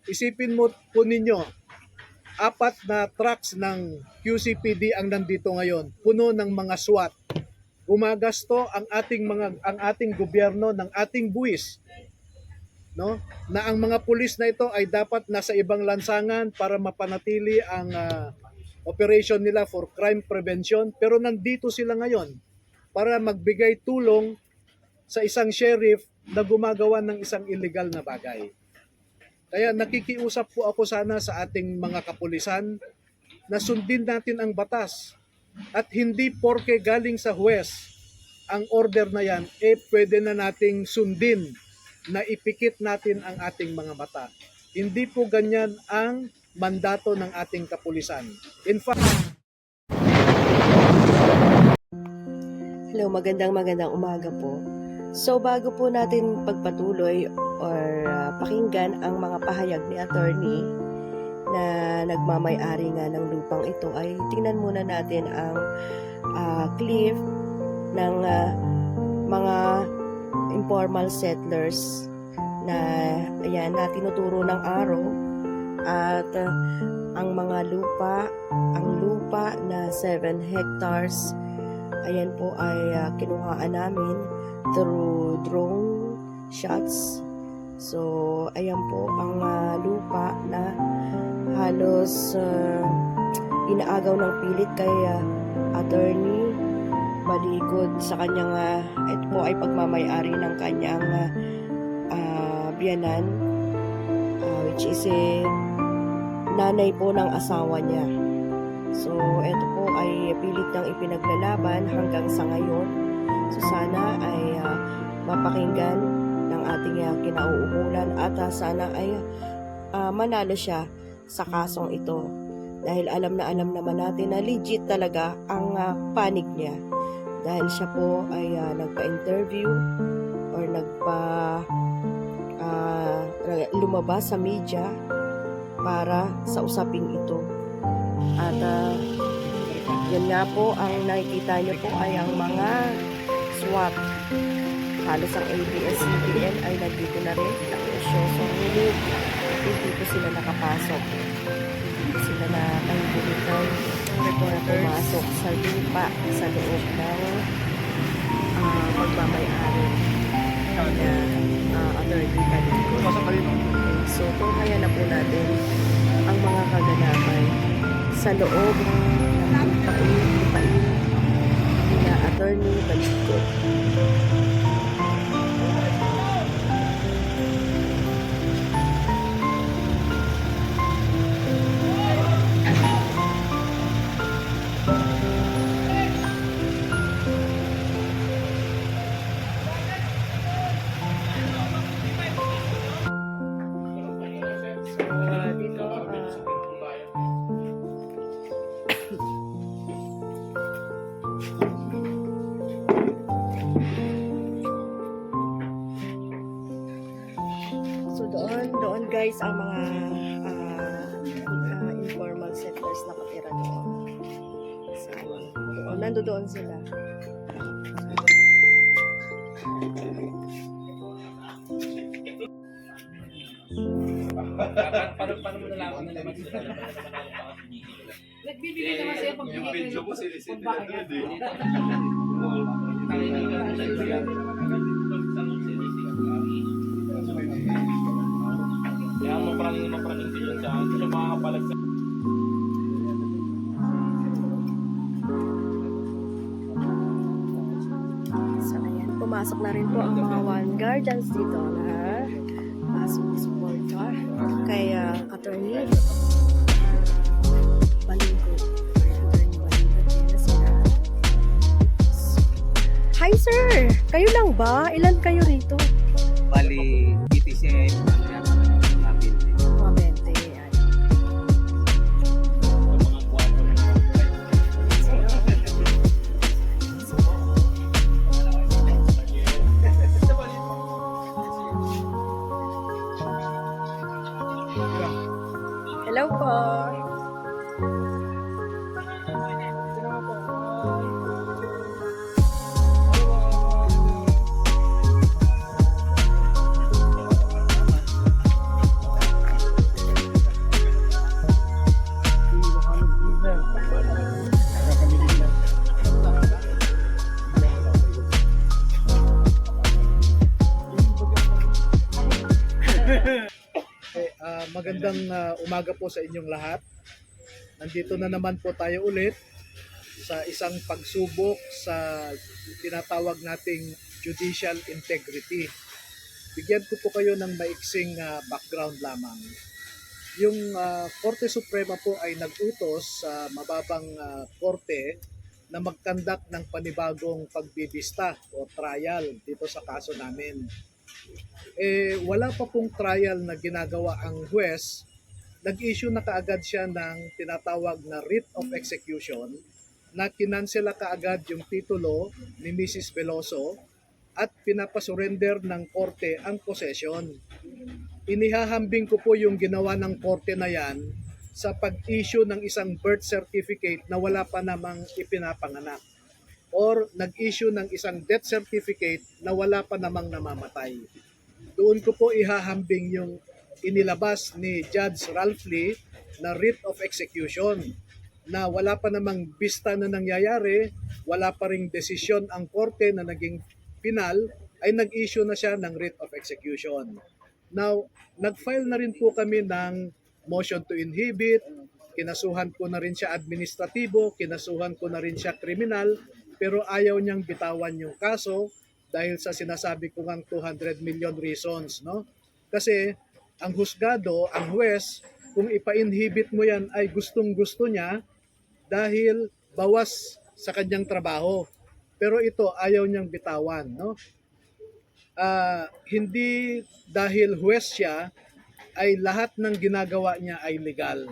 isipin mo po ninyo, 4 na trucks ng QCPD ang nandito ngayon, puno ng mga SWAT. Gumagasto ang ating gobyerno ng ating buwis, no? Na ang mga pulis na ito ay dapat nasa ibang lansangan para mapanatili ang operation nila for crime prevention, pero nandito sila ngayon para magbigay tulong sa isang sheriff na gumagawa ng isang illegal na bagay. Kaya nakikiusap po ako sana sa ating mga kapulisan na sundin natin ang batas at hindi porke galing sa huwes ang order na yan, pwede na nating sundin na ipikit natin ang ating mga mata. Hindi po ganyan ang mandato ng ating kapulisan. In fact, hello, magandang umaga po. So bago po natin pagpatuloy or pakinggan ang mga pahayag ni attorney na nagmamay-ari nga ng lupang ito, ay tingnan muna natin ang clip ng mga informal settlers na ayan, na tinuturo ng araw at ang mga lupa na 7 hectares, ayan po ay kinuhaan namin through drone shots. So ayan po ang lupa na halos inaagaw ng pilit kay attorney malikod sa kanyang ito po ay pagmamay-ari ng kanyang biyanan, which is nanay po ng asawa niya. So ito po ay pilit ng ipinaglalaban hanggang sa ngayon. So sana ay mapakinggan ng ating kinauukulan at sana ay manalo siya sa kasong ito. Dahil alam naman natin na legit talaga ang panig niya. Dahil siya po ay nagpa-interview or lumabas sa media para sa usaping ito. At yan nga po, ang nakikita nyo po ay ang mga SWAT. Halos ang ABS-CBN ay nandito na rin. So, hindi po sila nakapasok. Hindi po sila nakahigulitan para pumasok sa lupa sa loob ng pagmamay-ari na attorney Kaliko. So, tunghayan na po natin ang mga kaganapan sa loob ng lupain na attorney Kaliko. So doon guys ang mga informal settlers na nakatira doon. So, nandoon sila. Paano mo nalaman na naman sila? Nagbibigay naman sa'yo pag Yung video mo sinisita na doon eh. Kaya mapraning din yun sa mga kapalag sa... So ayan, pumasok na rin po ang mga one guardians dito na supporter kay attorney Balinggo. Hi sir! Kayo lang ba? Ilan kayo rito? Bali, PTCM mga building. Mga 20. Ayan. Hello po! Magandang umaga po sa inyong lahat. Nandito na naman po tayo ulit sa isang pagsubok sa tinatawag nating judicial integrity. Bigyan ko po kayo ng maiksing background lamang. Yung Korte Suprema po ay nag-utos sa mababang korte na mag-conduct ng panibagong pagbibista o trial dito sa kaso namin. Wala pa pong trial na ginagawa ang huwes, nag-issue na kaagad siya ng tinatawag na writ of execution na kinansela kaagad yung titulo ni Mrs. Veloso at pinapasurrender ng korte ang possession. Inihahambing ko po yung ginawa ng korte na yan sa pag-issue ng isang birth certificate na wala pa namang ipinapanganak or nag-issue ng isang death certificate na wala pa namang namamatay. Doon ko po ihahambing yung inilabas ni Judge Ralph Lee na writ of execution na wala pa namang bista na nangyayari, wala pa ring desisyon ang korte na naging final, ay nag-issue na siya ng writ of execution. Now, nag-file na rin po kami ng motion to inhibit, kinasuhan ko na rin siya administratibo, kinasuhan ko na rin siya kriminal, pero ayaw niyang bitawan yung kaso dahil sa sinasabi ko ngang 200 million reasons, no? Kasi ang husgado, ang huwes, kung ipa-inhibit mo yan ay gustong-gusto niya dahil bawas sa kanyang trabaho. Pero ito ayaw niyang bitawan, no? Hindi dahil huwes siya ay lahat ng ginagawa niya ay legal.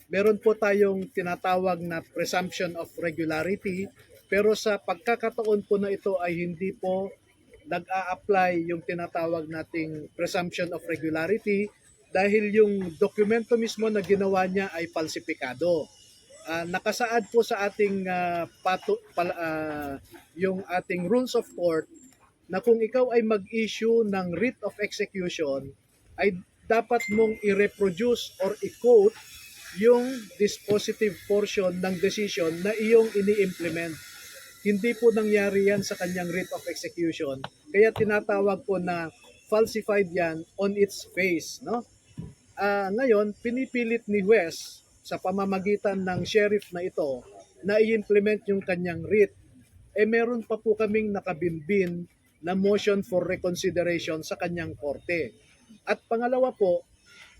Meron po tayong tinatawag na presumption of regularity, pero sa pagkakataon po na ito ay hindi po nag-a-apply yung tinatawag nating presumption of regularity dahil yung dokumento mismo na ginawa niya ay falsipikado. Nakasaad po sa ating yung ating rules of court na kung ikaw ay mag-issue ng writ of execution ay dapat mong i-reproduce or i-quote yung dispositive portion ng decision na iyong ini-implement. Hindi po nangyari yan sa kanyang writ of execution. Kaya tinatawag po na falsified yan on its face, no? Ngayon, pinipilit ni Wes sa pamamagitan ng sheriff na ito na i-implement yung kanyang writ. Meron pa po kaming nakabinbin na motion for reconsideration sa kanyang korte. At pangalawa po,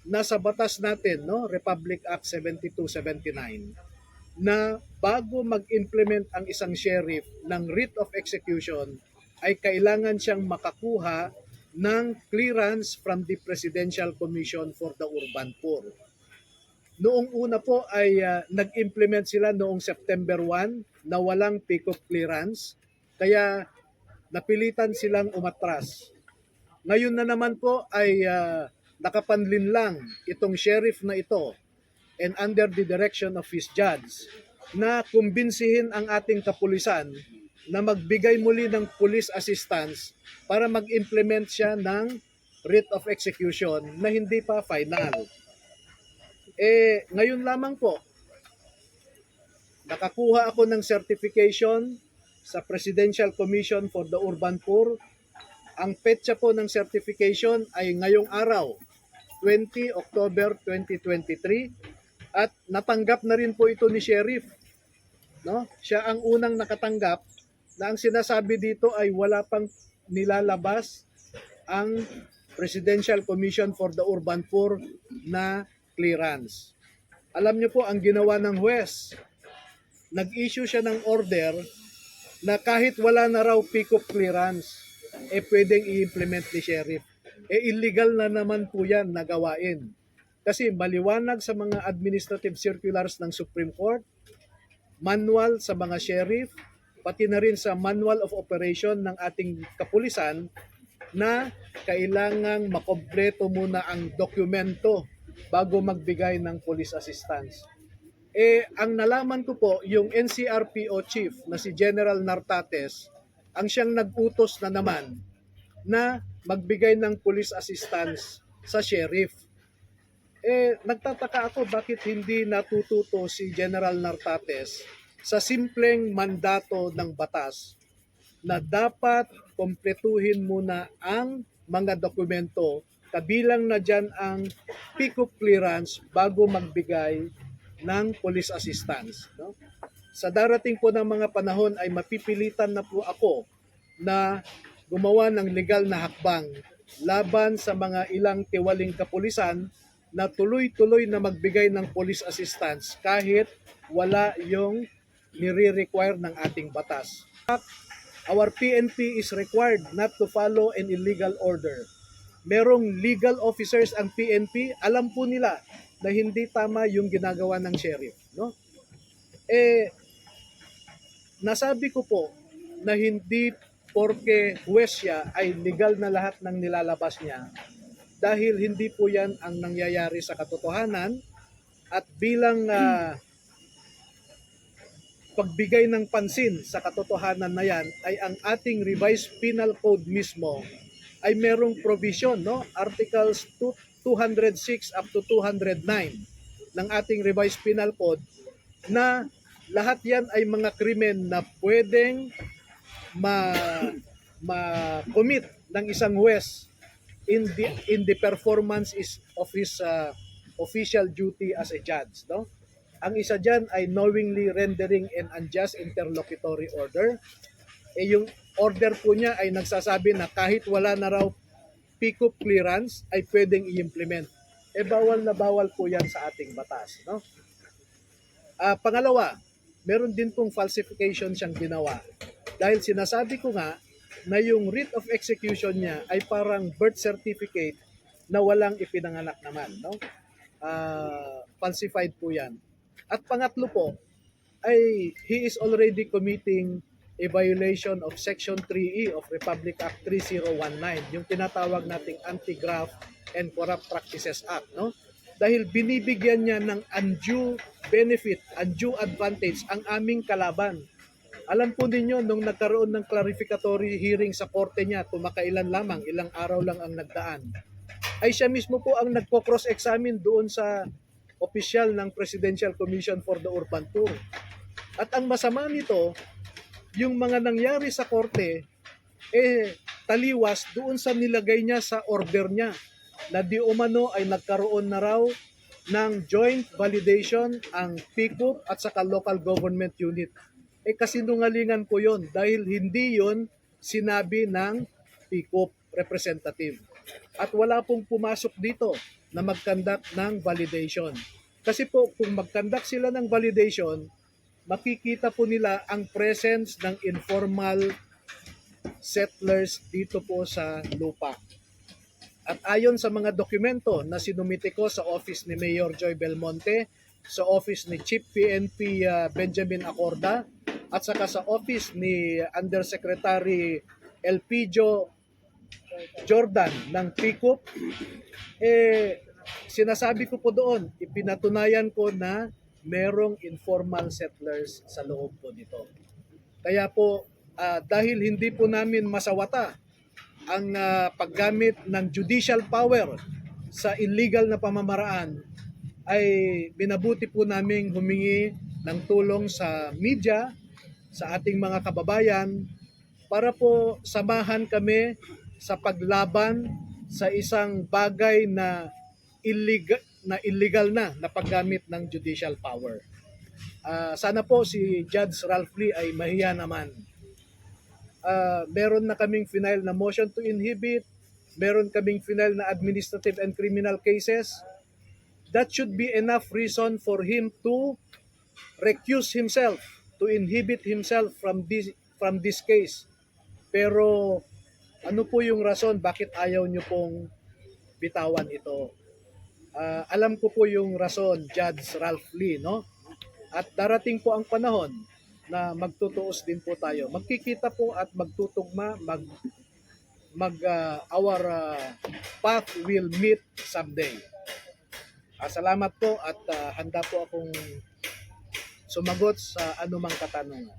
nasa batas natin, no, Republic Act 7279, na bago mag-implement ang isang sheriff ng writ of execution, ay kailangan siyang makakuha ng clearance from the Presidential Commission for the Urban Poor. Noong una po ay nag-implement sila noong September 1 na walang pick-up clearance, kaya napilitan silang umatras. Ngayon na naman po ay nakapanlin lang itong sheriff na ito and under the direction of his judge na kumbinsihin ang ating kapulisan na magbigay muli ng police assistance para mag-implement siya ng writ of execution na hindi pa final. Ngayon lamang po, nakakuha ako ng certification sa Presidential Commission for the Urban Poor. Ang petsa po ng certification ay ngayong araw, 20 October 2023, at natanggap na rin po ito ni Sheriff. No? Siya ang unang nakatanggap na ang sinasabi dito ay wala pang nilalabas ang Presidential Commission for the Urban Poor na clearance. Alam niyo po ang ginawa ng huwes, nag-issue siya ng order na kahit wala na raw pick-up clearance, pwedeng i-implement ni sheriff. Illegal na naman po yan na gawain. Kasi maliwanag sa mga administrative circulars ng Supreme Court, manual sa mga sheriff, pati na rin sa manual of operation ng ating kapulisan na kailangang makompleto muna ang dokumento bago magbigay ng police assistance. Ang nalaman ko po, yung NCRPO chief na si General Nartates, ang siyang nag-utos na naman na magbigay ng police assistance sa sheriff. Nagtataka ako bakit hindi natututo si General Nartates sa simpleng mandato ng batas na dapat kompletuhin muna ang mga dokumento kabilang na dyan ang pick-up clearance bago magbigay ng police assistance. No? Sa darating po ng mga panahon ay mapipilitan na po ako na gumawa ng legal na hakbang laban sa mga ilang tiwaling kapulisan na tuloy-tuloy na magbigay ng police assistance kahit wala yung nire-require ng ating batas. Our PNP is required not to follow an illegal order. Merong legal officers ang PNP, alam po nila na hindi tama yung ginagawa ng sheriff, no? Nasabi ko po na hindi porke huwes siya ay legal na lahat ng nilalabas niya dahil hindi po yan ang nangyayari sa katotohanan at bilang pagbigay ng pansin sa katotohanan na yan ay ang ating revised penal code mismo ay merong provision, no? Articles 206 up to 209 ng ating revised penal code na lahat yan ay mga krimen na pwedeng ma-commit ng isang huwes in the performance of his official duty as a judge, no? Ang isa diyan ay knowingly rendering an unjust interlocutory order. Yung order po niya ay nagsasabi na kahit wala na raw pick-up clearance ay pwedeng i-implement. Bawal na bawal po yan sa ating batas, no? Pangalawa, meron din pong falsification siyang ginawa. Dahil sinasabi ko nga na yung writ of execution niya ay parang birth certificate na walang ipinanganak naman, no? Falsified po yan. At pangatlo po ay he is already committing a violation of Section 3E of Republic Act 3019, yung tinatawag nating Anti-Graft and Corrupt Practices Act, no? Dahil binibigyan niya ng undue benefit, undue advantage ang aming kalaban. Alam po ninyo, nung nagkaroon ng clarificatory hearing sa korte niya, tumakailan lamang, ilang araw lang ang nagdaan, ay siya mismo po ang nagko-cross-examine doon sa opisyal ng Presidential Commission for the Urban Tour. At ang masama nito, yung mga nangyari sa korte, taliwas doon sa nilagay niya sa order niya, na di umano ay nagkaroon na raw ng joint validation ang PICUP at saka local government unit. Kasinungalingan po yon dahil hindi yon sinabi ng PICUP representative. At wala pong pumasok dito na mag-conduct ng validation. Kasi po kung mag-conduct sila ng validation, makikita po nila ang presence ng informal settlers dito po sa lupa. At ayon sa mga dokumento na sinumite ko sa office ni Mayor Joy Belmonte, sa office ni Chief PNP Benjamin Acorda, at saka sa office ni Undersecretary Elpidio Jordan ng PICUP, sinasabi ko po doon, ipinatunayan ko na merong informal settlers sa loob po nito. Kaya po, dahil hindi po namin masawata ang paggamit ng judicial power sa illegal na pamamaraan, ay binabuti po naming humingi ng tulong sa media, sa ating mga kababayan, para po samahan kami sa paglaban sa isang bagay na illegal na paggamit ng judicial power. Sana po si Judge Ralph Lee ay mahiya naman. Meron na kaming final na motion to inhibit, meron kaming final na administrative and criminal cases. That should be enough reason for him to recuse himself, to inhibit himself from this case. Pero ano po yung rason bakit ayaw nyo pong bitawan ito? Alam ko po yung rason, Judge Ralph Lee, no? At darating po ang panahon na magtutuos din po tayo. Magkikita po at magtutugma, our path will meet someday. Salamat po at handa po akong sumagot sa anumang katanungan.